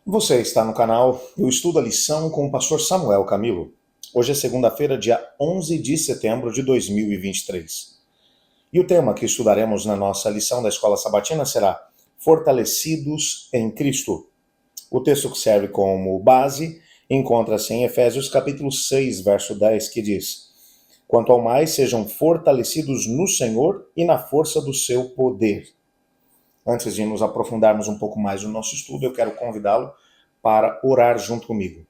Você está no canal Eu Estudo a Lição com o pastor Samuel Camilo. Hoje é segunda-feira, dia 11 de setembro de 2023. E o tema que estudaremos na nossa lição da Escola Sabatina será Fortalecidos em Cristo. O texto que serve como base encontra-se em Efésios capítulo 6, verso 10, que diz: Quanto ao mais, sejam fortalecidos no Senhor e na força do seu poder. Antes de nos aprofundarmos um pouco mais no nosso estudo, eu quero convidá-lo para orar junto comigo.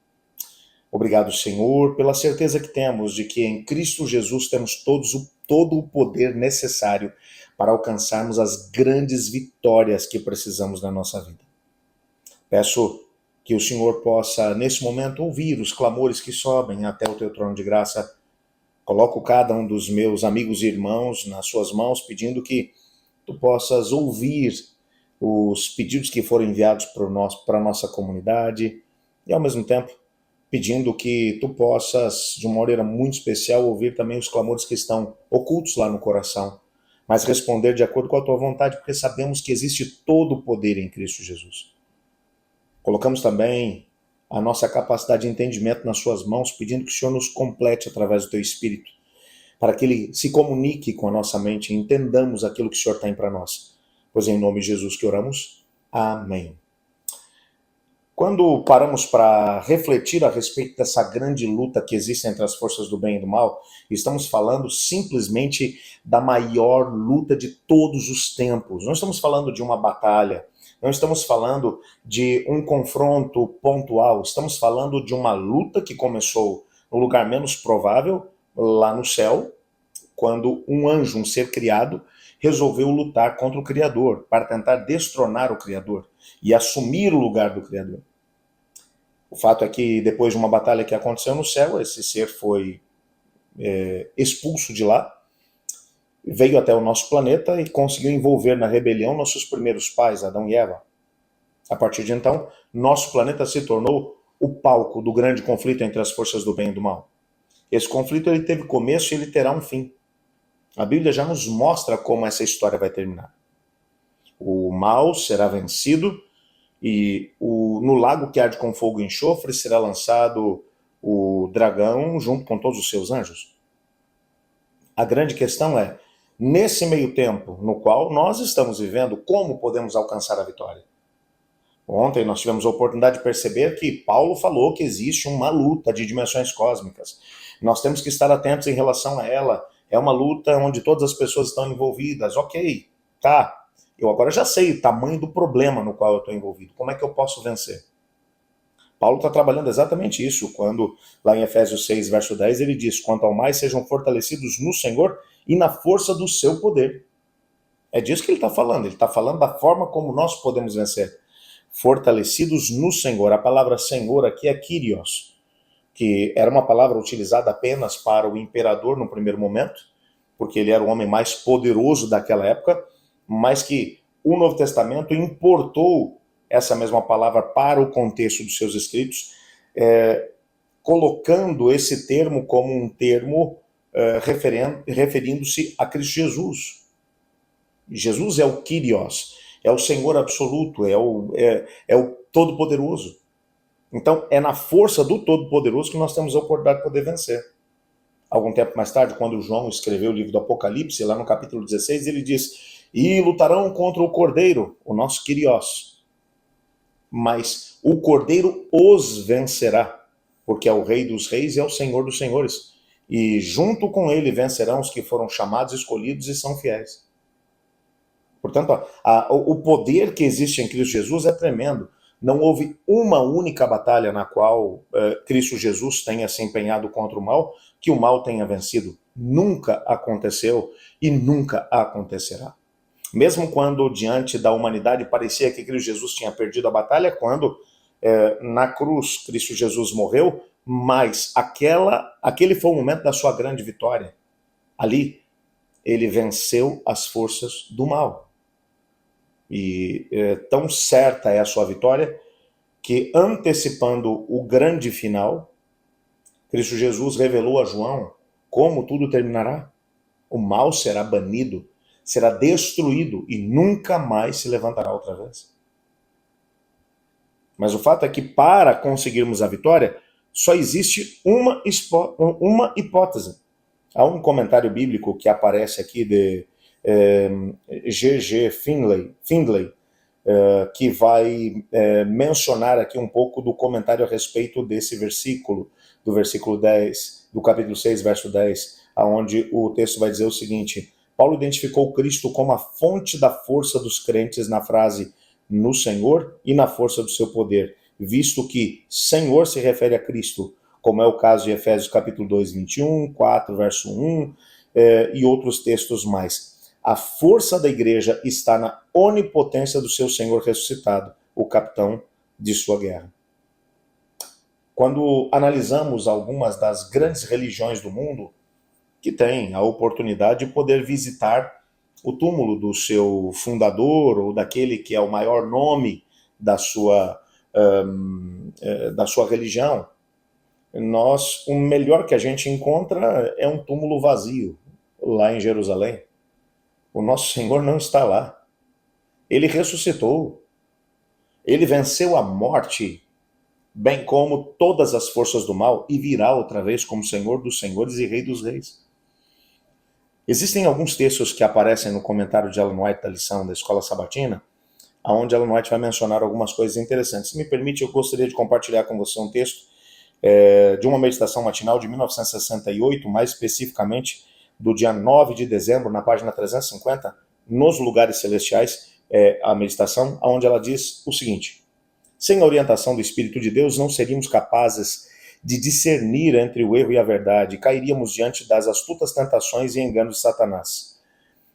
Obrigado, Senhor, pela certeza que temos de que em Cristo Jesus temos todo o poder necessário para alcançarmos as grandes vitórias que precisamos na nossa vida. Peço que o Senhor possa, nesse momento, ouvir os clamores que sobem até o teu trono de graça. Coloco cada um dos meus amigos e irmãos nas suas mãos, pedindo que tu possas ouvir os pedidos que foram enviados para a nossa comunidade e, ao mesmo tempo, pedindo que tu possas, de uma maneira muito especial, ouvir também os clamores que estão ocultos lá no coração, mas responder de acordo com a tua vontade, porque sabemos que existe todo o poder em Cristo Jesus. Colocamos também a nossa capacidade de entendimento nas suas mãos, pedindo que o Senhor nos complete através do teu Espírito, para que ele se comunique com a nossa mente e entendamos aquilo que o Senhor tem para nós. Pois é em nome de Jesus que oramos. Amém. Quando paramos para refletir a respeito dessa grande luta que existe entre as forças do bem e do mal, estamos falando simplesmente da maior luta de todos os tempos. Não estamos falando de uma batalha, não estamos falando de um confronto pontual, estamos falando de uma luta que começou no lugar menos provável, lá no céu, quando um anjo, um ser criado, resolveu lutar contra o Criador, para tentar destronar o Criador e assumir o lugar do Criador. O fato é que depois de uma batalha que aconteceu no céu, esse ser foi expulso de lá, veio até o nosso planeta e conseguiu envolver na rebelião nossos primeiros pais, Adão e Eva. A partir de então, nosso planeta se tornou o palco do grande conflito entre as forças do bem e do mal. Esse conflito ele teve começo e ele terá um fim. A Bíblia já nos mostra como essa história vai terminar. O mal será vencido e no lago que arde com fogo e enxofre será lançado o dragão junto com todos os seus anjos. A grande questão é, nesse meio tempo no qual nós estamos vivendo, como podemos alcançar a vitória? Ontem nós tivemos a oportunidade de perceber que Paulo falou que existe uma luta de dimensões cósmicas. Nós temos que estar atentos em relação a ela. É uma luta onde todas as pessoas estão envolvidas. Ok, tá. Eu agora já sei o tamanho do problema no qual eu estou envolvido. Como é que eu posso vencer? Paulo está trabalhando exatamente isso, quando lá em Efésios 6, verso 10, ele diz: quanto ao mais sejam fortalecidos no Senhor e na força do seu poder. É disso que ele está falando. Ele está falando da forma como nós podemos vencer. Fortalecidos no Senhor. A palavra Senhor aqui é Kyrios, que era uma palavra utilizada apenas para o imperador no primeiro momento, porque ele era o homem mais poderoso daquela época, mas que o Novo Testamento importou essa mesma palavra para o contexto dos seus escritos, colocando esse termo como um termo referindo-se a Cristo Jesus. Jesus é o Kyrios, é o Senhor absoluto, é o Todo-Poderoso. Então, é na força do Todo-Poderoso que nós temos a oportunidade de poder vencer. Algum tempo mais tarde, quando João escreveu o livro do Apocalipse, lá no capítulo 16, ele diz: e lutarão contra o Cordeiro, o nosso Kyrios. Mas o Cordeiro os vencerá, porque é o Rei dos Reis e é o Senhor dos Senhores. E junto com ele vencerão os que foram chamados, escolhidos e são fiéis. Portanto, o poder que existe em Cristo Jesus é tremendo. Não houve uma única batalha na qual Cristo Jesus tenha se empenhado contra o mal, que o mal tenha vencido. Nunca aconteceu e nunca acontecerá. Mesmo quando diante da humanidade parecia que Cristo Jesus tinha perdido a batalha, quando na cruz Cristo Jesus morreu, mas aquele foi o momento da sua grande vitória. Ali, ele venceu as forças do mal. E tão certa é a sua vitória que, antecipando o grande final, Cristo Jesus revelou a João como tudo terminará. O mal será banido, será destruído e nunca mais se levantará outra vez. Mas o fato é que para conseguirmos a vitória, só existe uma hipótese. Há um comentário bíblico que aparece aqui de G.G. Findlay, que vai mencionar aqui um pouco do comentário a respeito desse versículo, do versículo 10, do capítulo 6, verso 10, onde o texto vai dizer o seguinte: Paulo identificou Cristo como a fonte da força dos crentes na frase no Senhor e na força do seu poder, visto que Senhor se refere a Cristo, como é o caso de Efésios capítulo 2, 21, 4, verso 1, e outros textos mais. A força da igreja está na onipotência do seu Senhor ressuscitado, o capitão de sua guerra. Quando analisamos algumas das grandes religiões do mundo, que têm a oportunidade de poder visitar o túmulo do seu fundador ou daquele que é o maior nome da sua religião, o melhor que a gente encontra é um túmulo vazio lá em Jerusalém. O nosso Senhor não está lá. Ele ressuscitou. Ele venceu a morte, bem como todas as forças do mal, e virá outra vez como Senhor dos senhores e Rei dos reis. Existem alguns textos que aparecem no comentário de Ellen White da lição da Escola Sabatina, onde Ellen White vai mencionar algumas coisas interessantes. Se me permite, eu gostaria de compartilhar com você um texto de uma meditação matinal de 1968, mais especificamente do dia 9 de dezembro, na página 350, nos lugares celestiais, a meditação, onde ela diz o seguinte: sem a orientação do Espírito de Deus, não seríamos capazes de discernir entre o erro e a verdade, cairíamos diante das astutas tentações e enganos de Satanás.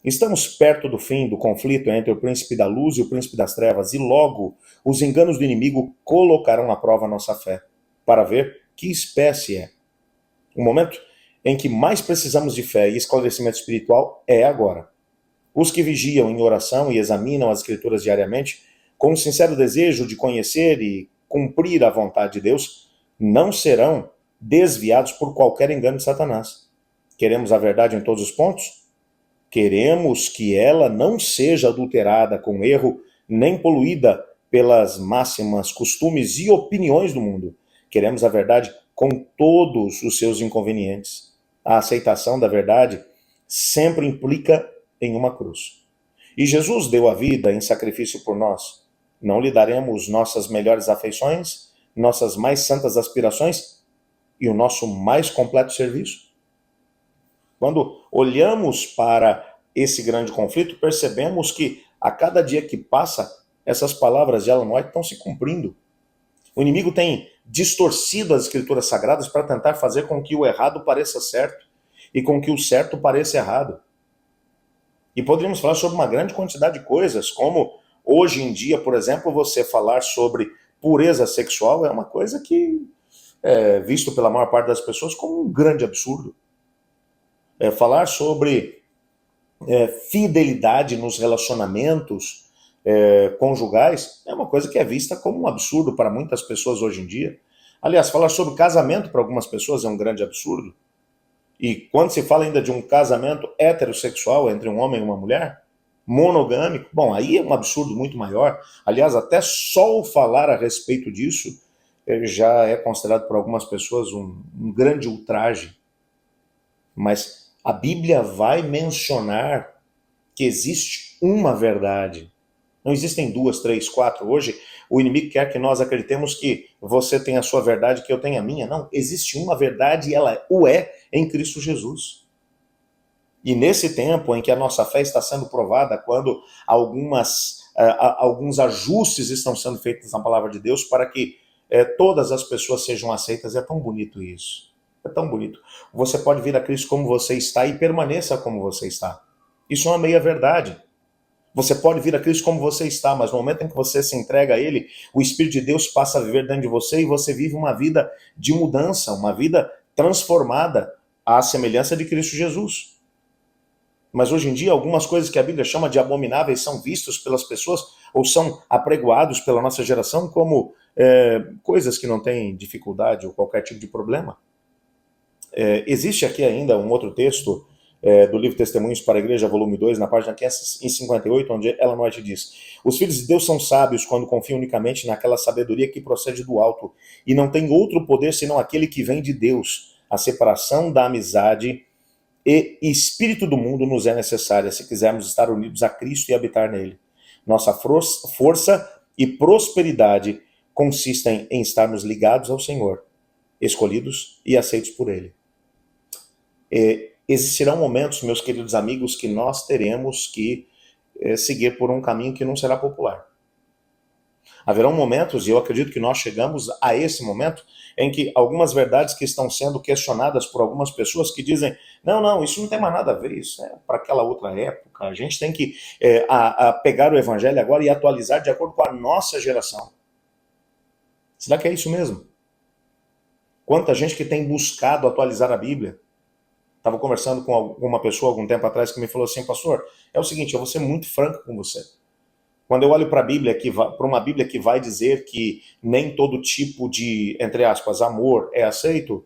Estamos perto do fim do conflito entre o príncipe da luz e o príncipe das trevas, e logo os enganos do inimigo colocarão à prova a nossa fé, para ver que espécie é. O momento em que mais precisamos de fé e esclarecimento espiritual é agora. Os que vigiam em oração e examinam as Escrituras diariamente, com um sincero desejo de conhecer e cumprir a vontade de Deus, não serão desviados por qualquer engano de Satanás. Queremos a verdade em todos os pontos? Queremos que ela não seja adulterada com erro, nem poluída pelas máximas, costumes e opiniões do mundo. Queremos a verdade com todos os seus inconvenientes. A aceitação da verdade sempre implica em uma cruz. E Jesus deu a vida em sacrifício por nós. Não lhe daremos nossas melhores afeições, nossas mais santas aspirações e o nosso mais completo serviço? Quando olhamos para esse grande conflito, percebemos que a cada dia que passa, essas palavras de Ellen White estão se cumprindo. O inimigo tem distorcido as escrituras sagradas para tentar fazer com que o errado pareça certo e com que o certo pareça errado. E poderíamos falar sobre uma grande quantidade de coisas, como hoje em dia, por exemplo, você falar sobre pureza sexual é uma coisa que é visto pela maior parte das pessoas como um grande absurdo. Falar sobre fidelidade nos relacionamentos conjugais é uma coisa que é vista como um absurdo para muitas pessoas hoje em dia. Aliás, falar sobre casamento para algumas pessoas é um grande absurdo. E quando se fala ainda de um casamento heterossexual entre um homem e uma mulher, monogâmico, bom, aí é um absurdo muito maior. Aliás, até só o falar a respeito disso já é considerado por algumas pessoas um grande ultraje. Mas a Bíblia vai mencionar que existe uma verdade. Não existem duas, três, quatro. Hoje, o inimigo quer que nós acreditemos que você tem a sua verdade, que eu tenho a minha. Não, existe uma verdade e ela o é em Cristo Jesus. E nesse tempo em que a nossa fé está sendo provada, quando alguns ajustes estão sendo feitos na palavra de Deus para que todas as pessoas sejam aceitas, é tão bonito isso. É tão bonito. Você pode vir a Cristo como você está e permaneça como você está. Isso é uma meia-verdade. Você pode vir a Cristo como você está, mas no momento em que você se entrega a Ele, o Espírito de Deus passa a viver dentro de você e você vive uma vida de mudança, uma vida transformada à semelhança de Cristo Jesus. Mas hoje em dia, algumas coisas que a Bíblia chama de abomináveis são vistas pelas pessoas ou são apregoados pela nossa geração como coisas que não têm dificuldade ou qualquer tipo de problema. Existe aqui ainda um outro texto do livro Testemunhos para a Igreja, volume 2, na página 558, onde Ellen White diz: os filhos de Deus são sábios quando confiam unicamente naquela sabedoria que procede do alto, e não tem outro poder senão aquele que vem de Deus. A separação da amizade e espírito do mundo nos é necessária se quisermos estar unidos a Cristo e habitar nele. Nossa força e prosperidade consistem em estarmos ligados ao Senhor, escolhidos e aceitos por Ele. Existirão momentos, meus queridos amigos, que nós teremos que seguir por um caminho que não será popular. Haverão momentos, e eu acredito que nós chegamos a esse momento, em que algumas verdades que estão sendo questionadas por algumas pessoas que dizem: não, isso não tem mais nada a ver, isso é para aquela outra época, a gente tem que pegar o evangelho agora e atualizar de acordo com a nossa geração. Será que é isso mesmo? Quanta gente que tem buscado atualizar a Bíblia. Estava conversando com uma pessoa algum tempo atrás que me falou assim: pastor, é o seguinte, eu vou ser muito franco com você. Quando eu olho para a Bíblia, para uma Bíblia que vai dizer que nem todo tipo de, entre aspas, amor é aceito,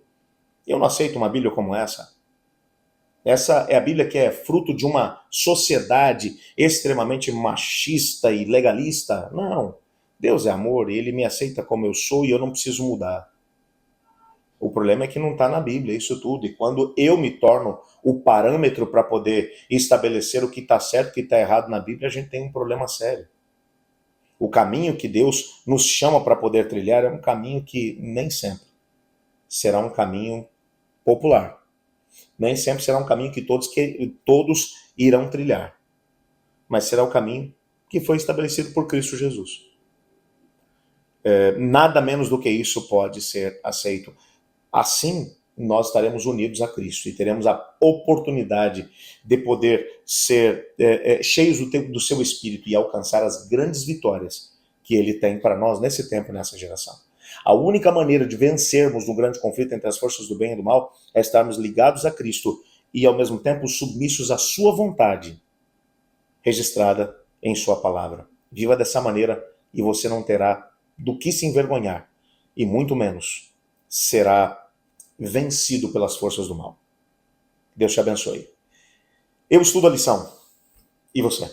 eu não aceito uma Bíblia como essa. Essa é a Bíblia que é fruto de uma sociedade extremamente machista e legalista. Não, Deus é amor e Ele me aceita como eu sou e eu não preciso mudar. O problema é que não está na Bíblia isso tudo. E quando eu me torno o parâmetro para poder estabelecer o que está certo e o que está errado na Bíblia, a gente tem um problema sério. O caminho que Deus nos chama para poder trilhar é um caminho que nem sempre será um caminho popular. Nem sempre será um caminho que todos irão trilhar. Mas será o caminho que foi estabelecido por Cristo Jesus. Nada menos do que isso pode ser aceito. Assim, nós estaremos unidos a Cristo e teremos a oportunidade de poder ser cheios do seu Espírito e alcançar as grandes vitórias que Ele tem para nós nesse tempo e nessa geração. A única maneira de vencermos no grande conflito entre as forças do bem e do mal é estarmos ligados a Cristo e, ao mesmo tempo, submissos à sua vontade, registrada em sua palavra. Viva dessa maneira e você não terá do que se envergonhar e, muito menos, será vencido pelas forças do mal. Deus te abençoe. Eu estudo a lição. E você?